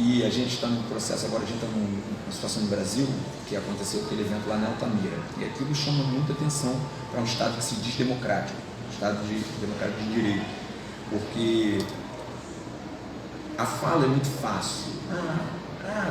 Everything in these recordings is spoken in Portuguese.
E a gente está no processo, agora a gente está numa situação no Brasil, que aconteceu aquele evento lá na Altamira. E aquilo chama muita atenção para um Estado que se diz democrático, um Estado democrático de direito. Porque a fala é muito fácil.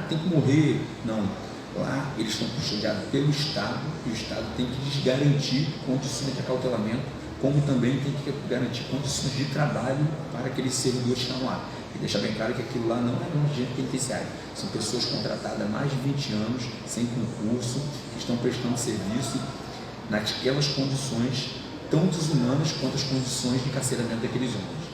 Tem que morrer. Não. Lá eles estão custodiados pelo Estado, e o Estado tem que lhes garantir condições de acautelamento, como também tem que garantir condições de trabalho para aqueles servidores que estão lá. E deixar bem claro que aquilo lá não é um agente penitenciário, são pessoas contratadas há mais de 20 anos, sem concurso, que estão prestando serviço naquelas condições tão desumanas quanto as condições de encarceramento daqueles homens.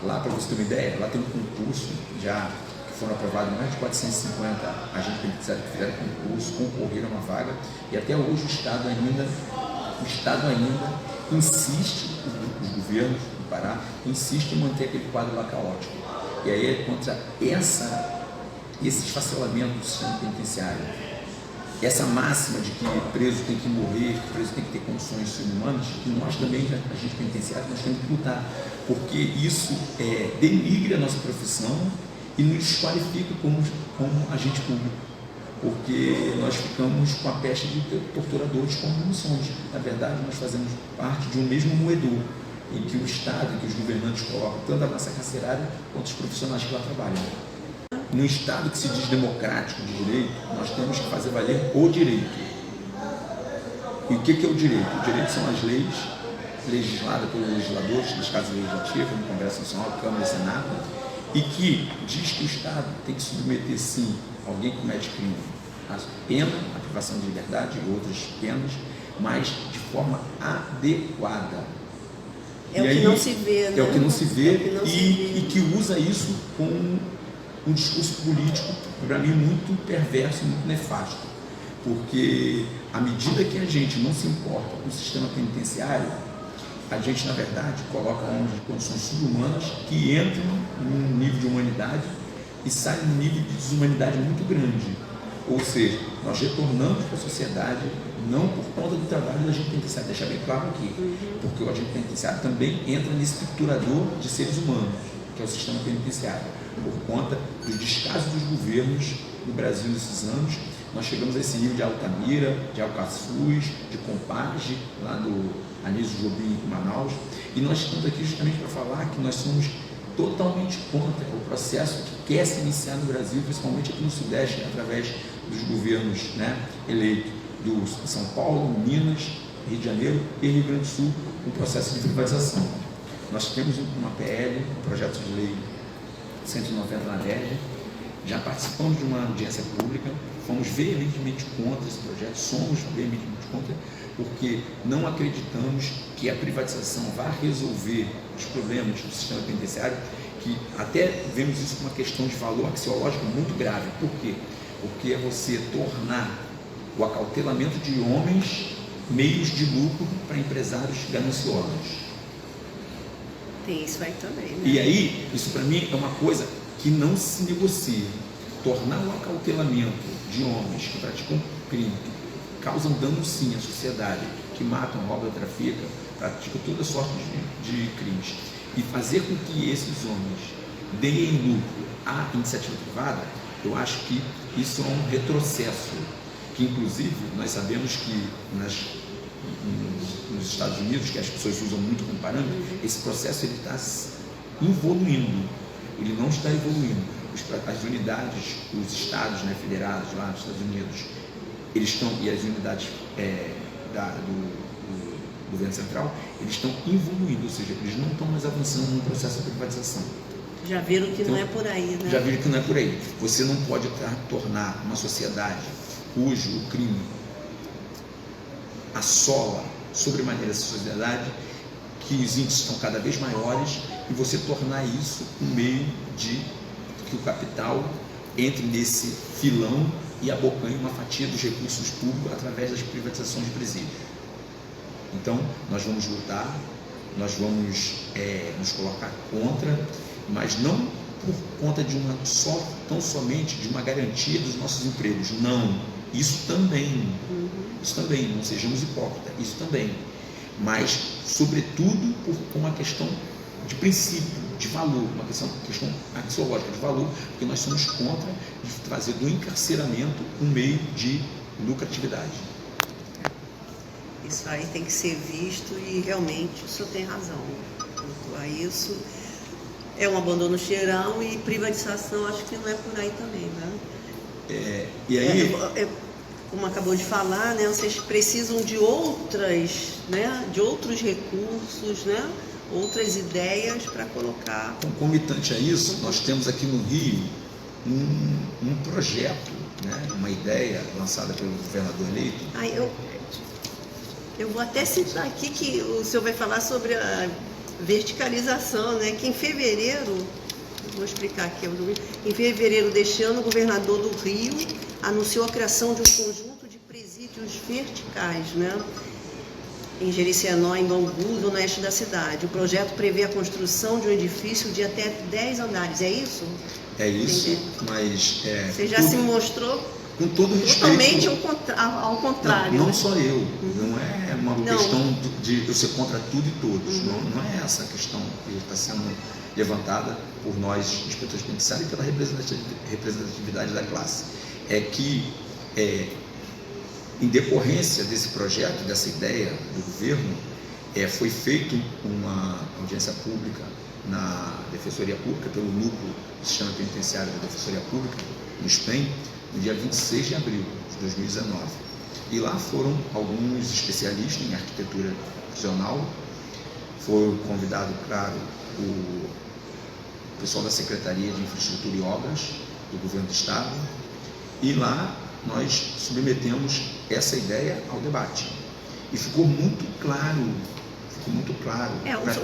Lá, para você ter uma ideia, lá tem um concurso, já que foram aprovados mais de 450 agentes penitenciários que fizeram concurso, concorreram a uma vaga, e até hoje o Estado ainda insiste, os governos do Pará insistem em manter aquele quadro lá caótico. E aí é contra esse esfacelamento do sistema penitenciário, essa máxima de que preso tem que morrer, que preso tem que ter condições subhumanas, que nós também, agentes penitenciários, nós temos que lutar, porque isso denigre a nossa profissão e nos desqualifica como agente público, porque nós ficamos com a peste de torturadores como não somos. Na verdade, nós fazemos parte de um mesmo moedor, em que o Estado e que os governantes colocam tanto a massa carcerária quanto os profissionais que lá trabalham. No Estado que se diz democrático de direito, nós temos que fazer valer o direito. E o que é o direito? O direito são as leis legisladas pelos legisladores, nas casas legislativas, no Congresso Nacional, Câmara e Senado, e que diz que o Estado tem que submeter, sim, alguém que comete crime à pena, à privação de liberdade e outras penas, mas de forma adequada. É o que não se vê, né? É o que não se vê e que usa isso com um discurso político, para mim, muito perverso e muito nefasto. Porque, à medida que a gente não se importa com o sistema penitenciário, a gente, na verdade, coloca homens de condições subhumanas que entram num nível de humanidade e saem num nível de desumanidade muito grande. Ou seja, nós retornamos para a sociedade não por conta do trabalho do agente penitenciário, deixar bem claro aqui, porque o agente penitenciário também entra nesse triturador de seres humanos, que é o sistema penitenciário. Por conta do descaso dos governos no Brasil nesses anos, nós chegamos a esse nível de Altamira, de Alcaçuz, de Compage, lá do Anísio Jobim em Manaus, e nós estamos aqui justamente para falar que nós somos totalmente contra o processo que quer se iniciar no Brasil, principalmente aqui no Sudeste, através dos governos eleitos do São Paulo, Minas, Rio de Janeiro e Rio Grande do Sul, um processo de privatização. Nós temos uma PL, um projeto de lei 190 na DERJ, já participamos de uma audiência pública, fomos veementemente contra esse projeto, somos veementemente contra, porque não acreditamos que a privatização vá resolver os problemas do sistema penitenciário, que até vemos isso como uma questão de valor axiológico muito grave. Por quê? Porque é você tornar o acautelamento de homens meios de lucro para empresários gananciosos. Tem isso aí também, né? E aí, isso para mim é uma coisa que não se negocia. Tornar o acautelamento de homens que praticam crime, que causam dano sim à sociedade, que matam, roubam, traficam, praticam toda sorte de crimes, e fazer com que esses homens deem lucro à iniciativa privada, eu acho que isso é um retrocesso, que inclusive nós sabemos que nos Estados Unidos, que as pessoas usam muito como parâmetro, esse processo ele está evoluindo, ele não está evoluindo. As unidades, os estados federados lá nos Estados Unidos, eles estão, e as unidades do governo central, eles estão evoluindo, ou seja, eles não estão mais avançando no processo de privatização. Já viram que não é por aí, né? Já viram que não é por aí. Você não pode tornar uma sociedade cujo o crime assola sobremaneira essa sociedade, que os índices estão cada vez maiores, e você tornar isso um meio de que o capital entre nesse filão e abocanhe uma fatia dos recursos públicos através das privatizações de presídios. Então, nós vamos lutar, nós vamos nos colocar contra, mas não por conta de tão somente de uma garantia dos nossos empregos. Não, isso também, não sejamos hipócritas, isso também, mas sobretudo por uma questão de princípio. de valor, uma questão axiológica de valor, porque nós somos contra de trazer do encarceramento um meio de lucratividade. Isso aí tem que ser visto e realmente o senhor tem razão. Quanto a isso, é um abandono geral e privatização, acho que não é por aí também, né? E aí... como acabou de falar, né, vocês precisam de outras, né, de outros recursos, né, outras ideias para colocar. Concomitante a isso, nós temos aqui no Rio um projeto, né, uma ideia lançada pelo governador eleito. Eu vou até citar aqui que o senhor vai falar sobre a verticalização, né, que em fevereiro, vou explicar aqui, em fevereiro deste ano, o governador do Rio anunciou a criação de um conjunto de presídios verticais, né, em Jericenó, em Bangu, no oeste da cidade. O projeto prevê a construção de um edifício de até 10 andares, é isso? É isso, entendeu? Mas... Você já se mostrou com todo respeito, totalmente ao contrário. Não só eu, não é uma questão de eu ser contra tudo e todos, não é essa a questão que está sendo levantada por nós, inspetores penitenciários, e pela representatividade da classe. É que, em decorrência desse projeto, dessa ideia do governo, foi feita uma audiência pública na Defensoria Pública, pelo núcleo do Sistema Penitenciário da Defensoria Pública, no SPEM, no dia 26 de abril de 2019. E lá foram alguns especialistas em arquitetura prisional, foi convidado, claro, o pessoal da Secretaria de Infraestrutura e Obras do Governo do Estado, e lá nós submetemos essa ideia ao debate. E ficou muito claro.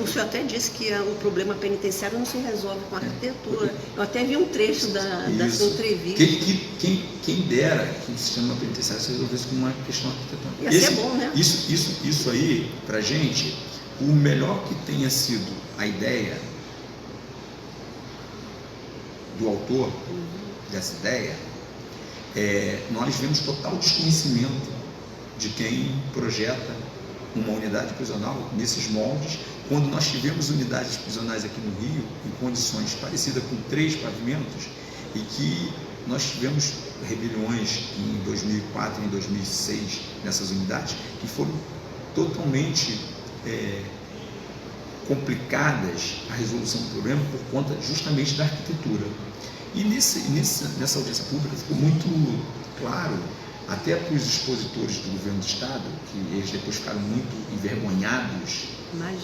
O senhor até disse que o problema penitenciário não se resolve com a arquitetura. Eu até vi um trecho da sua entrevista. Quem dera que o sistema penitenciário se resolvesse com uma questão arquitetônica. Ia ser bom, né? Isso aí, pra gente, o melhor que tenha sido a ideia do autor dessa ideia, nós vemos total desconhecimento de quem projeta uma unidade prisional nesses moldes, quando nós tivemos unidades prisionais aqui no Rio, em condições parecidas com 3 pavimentos, e que nós tivemos rebeliões em 2004 e em 2006 nessas unidades, que foram totalmente complicadas a resolução do problema por conta justamente da arquitetura. E nessa audiência pública ficou muito claro, até para os expositores do governo do Estado, que eles depois ficaram muito envergonhados,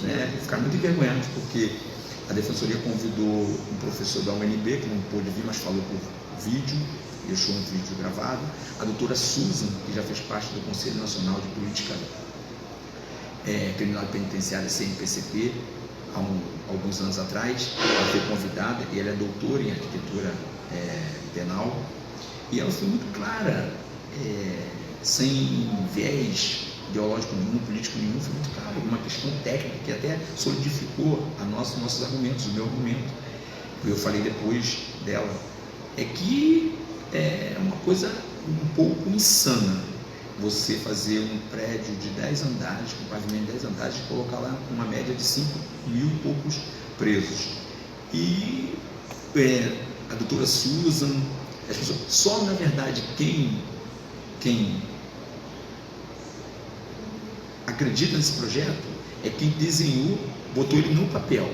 né? Ficaram muito envergonhados porque a Defensoria convidou um professor da UNB, que não pôde vir, mas falou por vídeo, deixou um vídeo gravado, a doutora Susan, que já fez parte do Conselho Nacional de Política Criminal Penitenciária, CNPCP, há alguns anos atrás. Ela foi convidada e ela é doutora em arquitetura penal, e ela foi muito clara, sem viés ideológico nenhum, político nenhum, foi muito claro, uma questão técnica que até solidificou nossos argumentos, o meu argumento, que eu falei depois dela, é que é uma coisa um pouco insana você fazer um prédio de 10 andares, com pavimento de 10 andares, e colocar lá uma média de 5.000 e poucos presos. E a doutora Susan, as pessoas, só na verdade quem acredita nesse projeto é quem desenhou, botou ele no papel,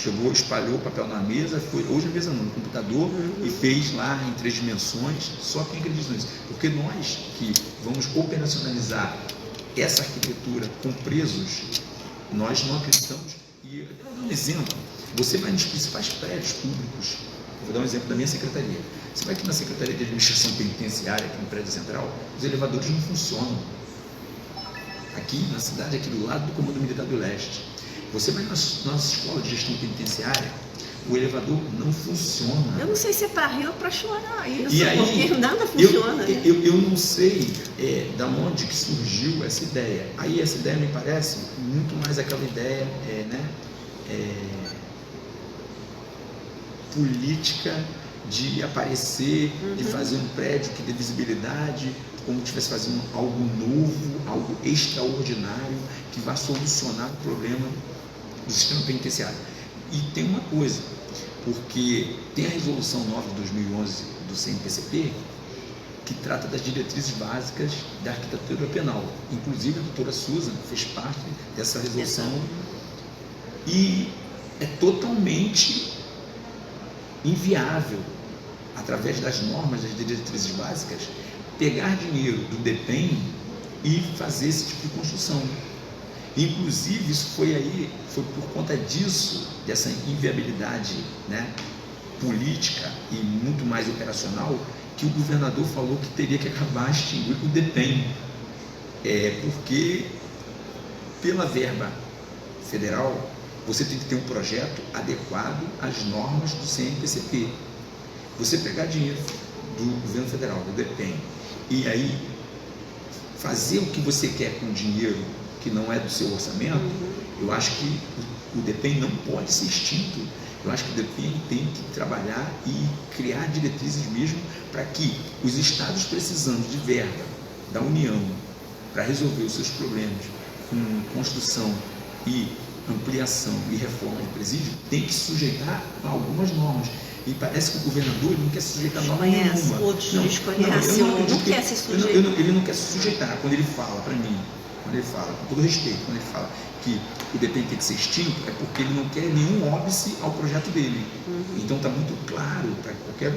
chegou, espalhou o papel na mesa, hoje a mesa no computador, e fez lá em 3 dimensões. Só quem acredita nisso, porque nós que vamos operacionalizar essa arquitetura com presos, nós não acreditamos. E eu vou dar um exemplo, você vai nos principais prédios públicos, vou dar um exemplo da minha secretaria, você vai aqui na Secretaria de Administração Penitenciária, aqui no prédio central, os elevadores não funcionam. Aqui na cidade, aqui do lado do Comando Militar do Leste, você vai na nossa escola de gestão penitenciária, o elevador não funciona. Eu não sei se é para rir ou para chorar isso, e aí, porque nada funciona. Eu não sei da onde que surgiu essa ideia. Aí essa ideia me parece muito mais aquela ideia política de aparecer, de fazer um prédio que dê visibilidade, como se estivesse fazendo algo novo, algo extraordinário, que vai solucionar o problema do sistema penitenciário. E tem uma coisa, porque tem a resolução 9 de 2011 do CNPCP, que trata das diretrizes básicas da arquitetura penal. Inclusive, a doutora Susan fez parte dessa resolução. E é totalmente inviável, através das normas, das diretrizes básicas, pegar dinheiro do DEPEN e fazer esse tipo de construção. Inclusive, isso foi por conta disso, dessa inviabilidade, né, política e muito mais operacional, que o governador falou que teria que acabar extinguir o DEPEN, porque pela verba federal você tem que ter um projeto adequado às normas do CNPCP. Você pegar dinheiro do governo federal, do DEPEN, e aí fazer o que você quer com dinheiro que não é do seu orçamento, eu acho que o DEPEN não pode ser extinto. Eu acho que o DEPEN tem que trabalhar e criar diretrizes mesmo para que os estados precisando de verba da União para resolver os seus problemas com construção e ampliação e reforma de presídio, tem que se sujeitar a algumas normas. E parece que o governador não quer se sujeitar a norma nenhuma. Outros desconhecem, não quer se sujeitar. Ele não quer se sujeitar. Quando ele fala para mim, quando ele fala, com todo respeito, quando ele fala que o DEPEN tem que ser extinto, é porque ele não quer nenhum óbice ao projeto dele. Então está muito claro para qualquer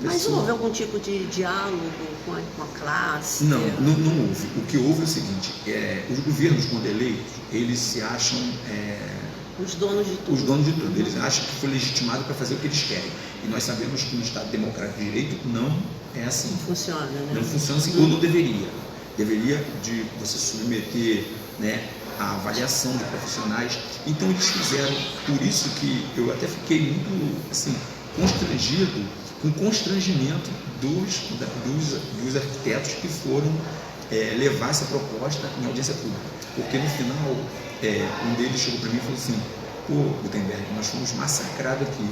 pessoa. Mas houve algum tipo de diálogo com a classe? Não houve. O que houve é o seguinte, os governos, quando eleitos, eles se acham os donos de tudo. Os donos de tudo. Eles acham que foi legitimado para fazer o que eles querem. E nós sabemos que no Estado Democrático de Direito não é assim. Não funciona, né? Não funciona assim, ou não deveria. Deveria de você submeter, né, a avaliação de profissionais. Então eles fizeram, por isso que eu até fiquei muito assim, constrangido, com constrangimento dos arquitetos que foram levar essa proposta em audiência pública. Porque no final, um deles chegou para mim e falou assim: pô, Gutenberg, nós fomos massacrados aqui.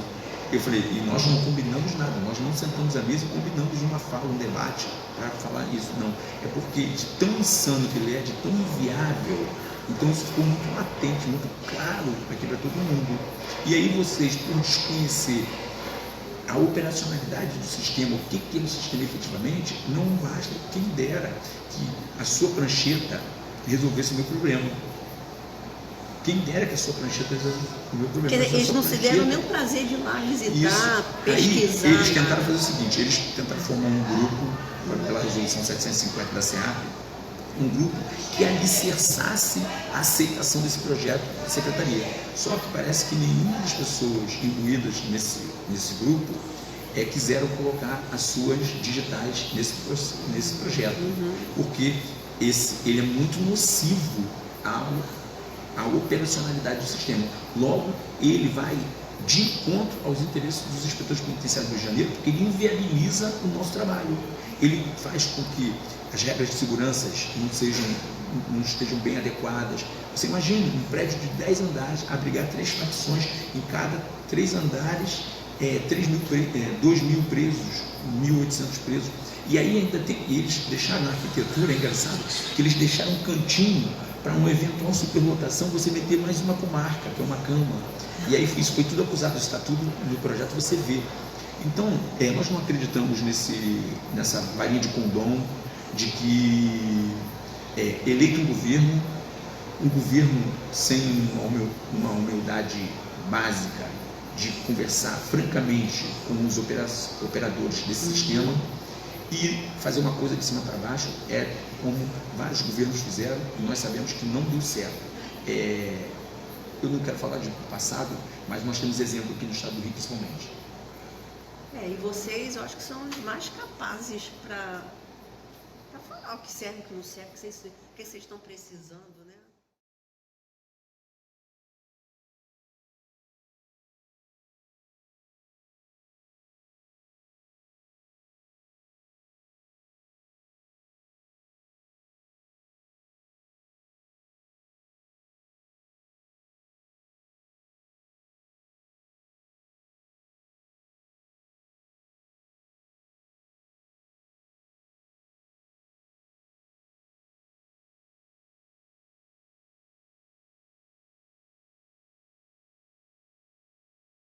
Eu falei, e nós não combinamos nada, nós não sentamos à mesa e combinamos uma fala, um debate para falar isso, não. É porque de tão insano que ele é, de tão inviável, então isso ficou muito latente, muito claro aqui para todo mundo. E aí vocês, por desconhecer a operacionalidade do sistema, o que é o sistema efetivamente, não basta, quem dera que a sua prancheta resolvesse o meu problema. Quem dera que a sua prancheta resolvesse o meu problema. Eles não se deram nem o prazer de ir lá visitar, pesquisar. Aí, eles tentaram fazer o seguinte, eles tentaram formar um grupo, pela resolução 750 da SEAP, um grupo que alicerçasse a aceitação desse projeto da Secretaria. Só que parece que nenhuma das pessoas imbuídas nesse grupo quiseram colocar as suas digitais nesse projeto, porque ele é muito nocivo à operacionalidade do sistema. Logo, ele vai de encontro aos interesses dos inspetores penitenciários do Rio de Janeiro, porque ele inviabiliza o nosso trabalho. Ele faz com que as regras de segurança não estejam bem adequadas. Você imagina um prédio de 10 andares abrigar 3 facções, em cada 3 andares, 2.000 presos, 1.800 presos. E aí ainda eles deixaram na arquitetura, é engraçado, que eles deixaram um cantinho para uma eventual superlotação você meter mais uma comarca, que é uma cama. E aí isso foi tudo acusado, está tudo no projeto, você vê. Então, nós não acreditamos nessa varinha de condom, de que eleito um governo sem uma humildade básica de conversar francamente com os operadores desse sistema e fazer uma coisa de cima para baixo, como vários governos fizeram, e nós sabemos que não deu certo. Eu não quero falar de passado, mas nós temos exemplo aqui no estado do Rio, principalmente. E vocês, eu acho que são os mais capazes para falar o que serve, o que não serve, o que vocês estão precisando, né?